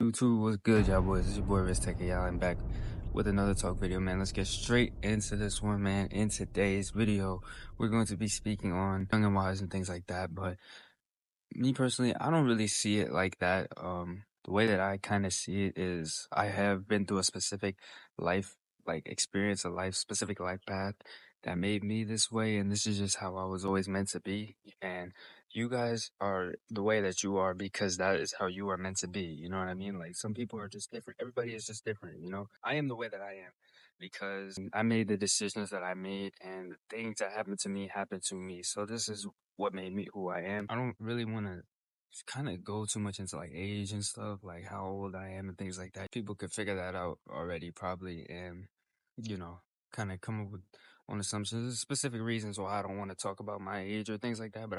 YouTube, what's good, y'all boys? It's your boy Riz Tech, y'all. I'm back with another talk video, man. Let's get straight into this one, man. In today's video, we're going to be speaking on young and wise and things like that. But me personally, I don't really see it like that. The way that I kind of see it is I have been through a specific life, experience, specific life path that made me this way, and this is just how I was always meant to be. And you guys are the way that you are because that is how you are meant to be. You know what I mean? Like some people are just different. Everybody is just different, you know? I am the way that I am because I made the decisions that I made and the things that happened to me. So this is what made me who I am. I don't really want to kind of go too much into like age and stuff, like how old I am and things like that. People could figure that out already probably and, you know, kind of come up with on assumptions. There's specific reasons why I don't want to talk about my age or things like that, but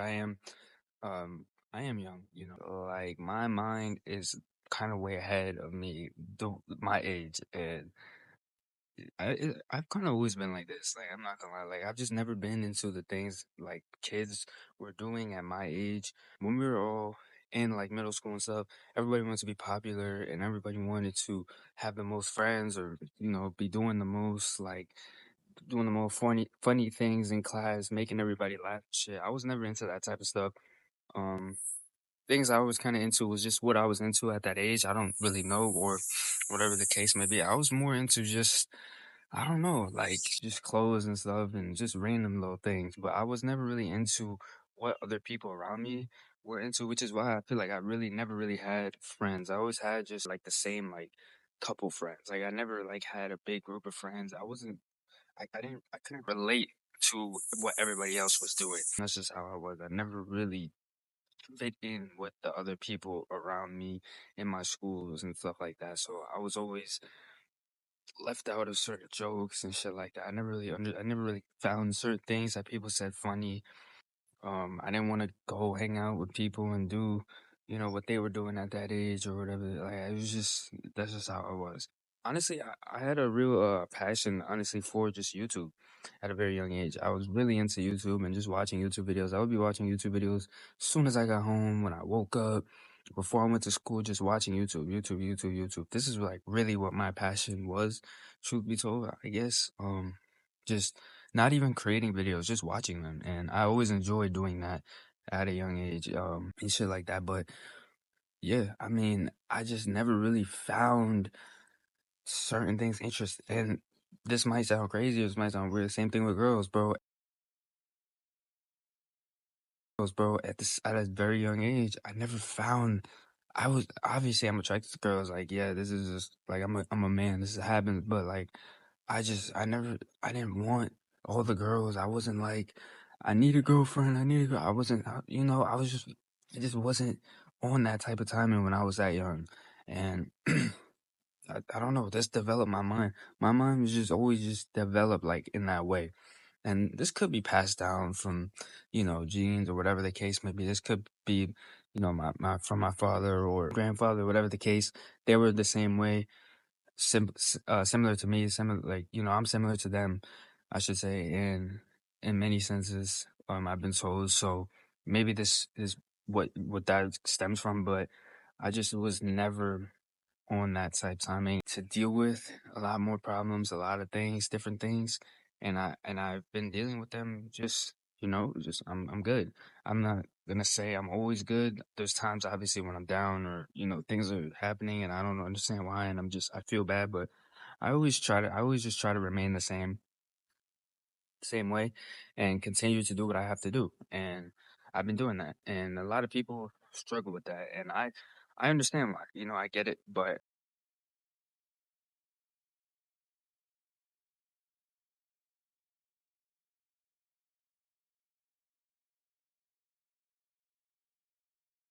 um, I am young, you know, like my mind is kind of way ahead of my age. And I've kind of always been like this. Like, I'm not gonna lie. Like, I've just never been into the things like kids were doing at my age. When we were all in like middle school and stuff, everybody wanted to be popular and everybody wanted to have the most friends or, you know, be doing the most, like, doing the most funny things in class, making everybody laugh and shit. I was never into that type of stuff. Um, Things I was kind of into was just what I was into at that age. I don't really know, or whatever the case may be. I was more into just, I don't know, like just clothes and stuff and just random little things. But I was never really into what other people around me were into, which is why I feel like I really never really had friends. I always had just like the same like couple friends. Like I never like had a big group of friends. I couldn't relate to what everybody else was doing. That's just how I was. I never really fit in with the other people around me in my schools and stuff like that. So I was always left out of certain jokes and shit like that. I never really found certain things that people said funny. I didn't want to go hang out with people and do, you know, what they were doing at that age or whatever. Like it was just that's just how I was. Honestly, I had a real passion, honestly, for just YouTube at a very young age. I was really into YouTube and just watching YouTube videos. I would be watching YouTube videos as soon as I got home, when I woke up, before I went to school, just watching YouTube. This is like really what my passion was, truth be told, I guess. Just not even creating videos, just watching them. And I always enjoyed doing that at a young age, and shit like that. But yeah, I mean, I just never really found certain things interesting. And this might sound crazy, this might sound weird. Same thing with girls, bro. At a very young age, I never found. I was obviously I'm attracted to girls. Like, yeah, this is just like I'm a man. This happens, but like, I didn't want all the girls. I wasn't like, I need a girlfriend. I need a girl. I wasn't, you know, I just wasn't on that type of timing when I was that young, and I don't know. This developed my mind. My mind was just always just developed like in that way. And this could be passed down from, you know, genes or whatever the case may be. This could be, you know, from my father or grandfather, whatever the case. They were the same way, similar to me, similar, like, you know, I'm similar to them, I should say, in many senses. I've been told. So maybe this is what that stems from, but I just was never on that type timing to deal with a lot more problems, a lot of things, different things. And I've been dealing with them just, you know, just I'm good. I'm not gonna say I'm always good. There's times obviously when I'm down or, you know, things are happening and I don't understand why and I feel bad, but I always just try to remain the same way and continue to do what I have to do. And I've been doing that. And a lot of people struggle with that. And I understand why, you know, I get it, but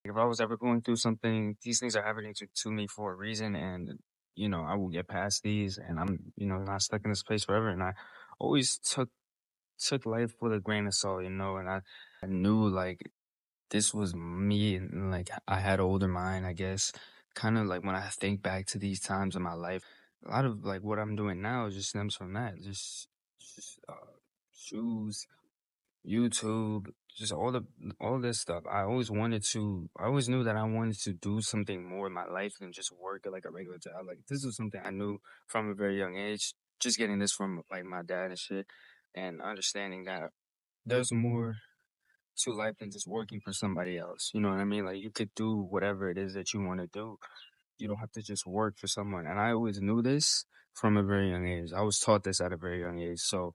if I was ever going through something, these things are happening to me for a reason, and you know I will get past these, and I'm you know not stuck in this place forever. And I always took life with a grain of salt, you know, and I knew like this was me, and like I had an older mind, I guess. Kind of like when I think back to these times in my life, a lot of like what I'm doing now just stems from that, just shoes, YouTube, just all this stuff. I always knew that I wanted to do something more in my life than just work at like a regular job. Like this was something I knew from a very young age. Just getting this from like my dad and shit, and understanding that there's more to life than just working for somebody else. You know what I mean? Like you could do whatever it is that you want to do. You don't have to just work for someone. And I always knew this from a very young age. I was taught this at a very young age. So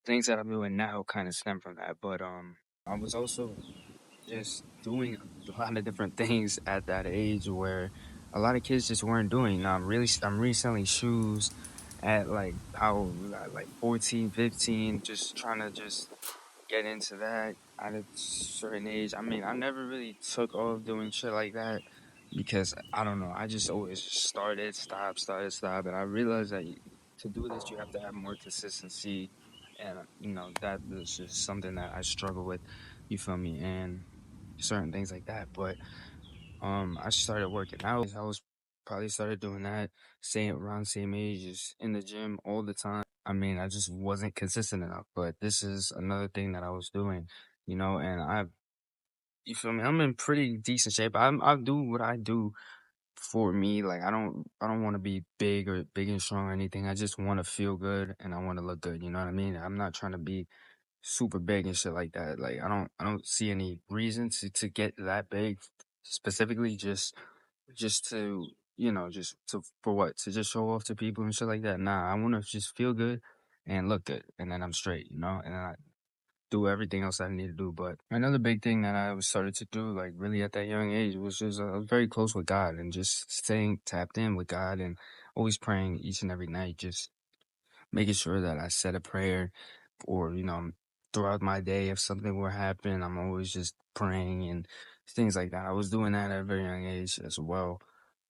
things that I'm doing now kind of stem from that. But I was also just doing a lot of different things at that age where a lot of kids just weren't doing. Now I'm reselling shoes at like how like 14, 15, just trying to just get into that at a certain age. I mean, I never really took off doing shit like that because I don't know. I just always started, stop, and I realized that to do this, you have to have more consistency, and that is just something that I struggle with. You feel me? And certain things like that. But I started working out. I was probably started doing that same around the same age, just in the gym all the time. I mean, I just wasn't consistent enough. But this is another thing that I was doing, and you feel me? I'm in pretty decent shape. I do what I do for me. Like I don't want to be big and strong or anything. I just want to feel good and I want to look good. You know what I mean? I'm not trying to be super big and shit like that. Like I don't see any reason to get that big specifically just to just to for what? To just show off to people and shit like that. Nah, I wanna just feel good and look good and then I'm straight, and then I do everything else I need to do. But another big thing that I was started to do like really at that young age was just I was very close with God and just staying tapped in with God and always praying each and every night, just making sure that I said a prayer or, throughout my day, if something were happening, I'm always just praying and things like that. I was doing that at a very young age as well.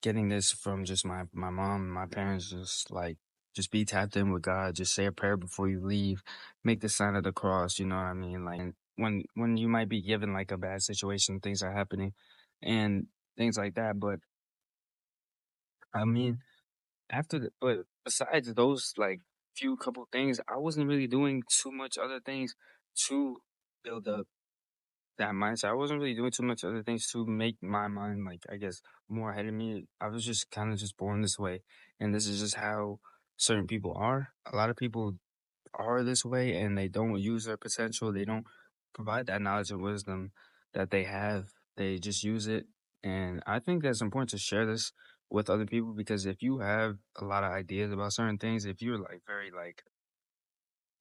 Getting this from just my mom and my parents, just be tapped in with God, just say a prayer before you leave, make the sign of the cross, you know what I mean? Like when you might be given like a bad situation, things are happening and things like that. But I mean, but besides those like few couple things, I wasn't really doing too much other things to build up that mindset. I wasn't really doing too much other things to make my mind like I guess more ahead of me. I was just kind of just born this way, and this is just how certain people are. A lot of people are this way and they don't use their potential. They don't provide that knowledge and wisdom that they have. They just use it. And I think that's important to share this with other people because if you have a lot of ideas about certain things, if you're like very like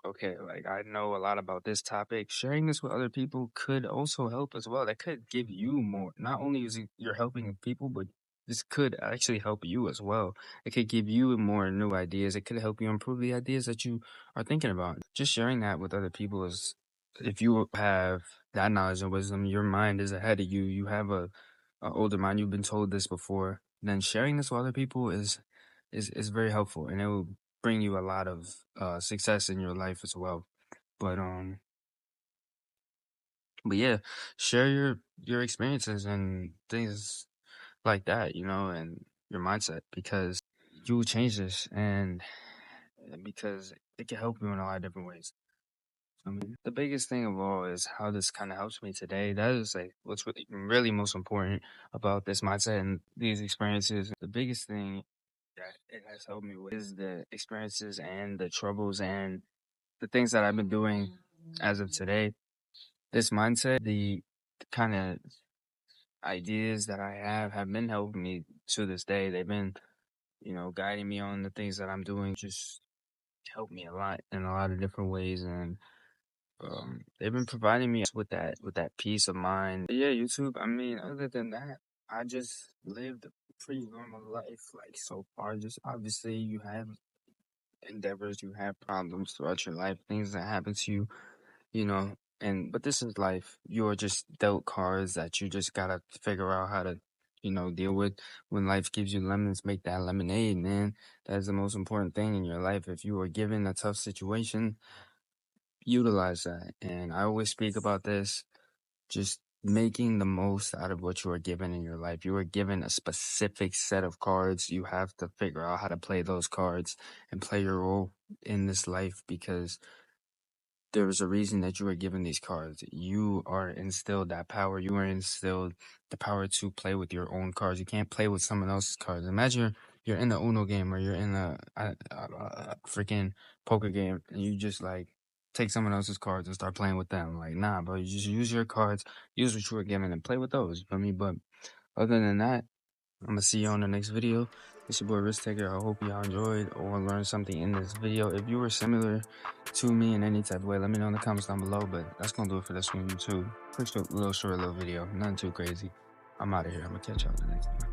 okay, like I know a lot about this topic. Sharing this with other people could also help as well. That could give you more. Not only is it you're helping people, but this could actually help you as well. It could give you more new ideas. It could help you improve the ideas that you are thinking about. Just sharing that with other people is, if you have that knowledge and wisdom, your mind is ahead of you. You have a older mind. You've been told this before. Then sharing this with other people is very helpful, and it will bring you a lot of success in your life as well. But but yeah, share your experiences and things like that, and your mindset because you will change this and because it can help you in a lot of different ways. I mean, the biggest thing of all is how this kind of helps me today. That is like what's really most important about this mindset and these experiences. The biggest thing that it has helped me with is the experiences and the troubles and the things that I've been doing as of today. This mindset, the kind of ideas that I have been helping me to this day. They've been, guiding me on the things that I'm doing, just help me a lot in a lot of different ways. And they've been providing me with that peace of mind. But yeah, YouTube. I mean, other than that, I just lived a pretty normal life. Like so far, just obviously you have endeavors, you have problems throughout your life, things that happen to you, you know, but this is life. You're just dealt cards that you just gotta figure out how to, deal with. When life gives you lemons, make that lemonade, man. That's the most important thing in your life. If you are given a tough situation, utilize that. And I always speak about this, just making the most out of what you are given in your life. You are given a specific set of cards. You have to figure out how to play those cards and play your role in this life because there was a reason that you were given these cards. You are instilled that power. You are instilled the power to play with your own cards. You can't play with someone else's cards. Imagine you're in the Uno game or you're in a freaking poker game and you just like take someone else's cards and start playing with them. Like, nah, bro, you just use your cards, use what you were given and play with those. You feel me? But other than that, I'm gonna see you on the next video. It's your boy Risk Taker. I hope y'all enjoyed or learned something in this video. If you were similar to me in any type of way, let me know in the comments down below. But that's gonna do it for this one, YouTube. Quick, little short, little video. Nothing too crazy. I'm out of here. I'm gonna catch y'all in the next one.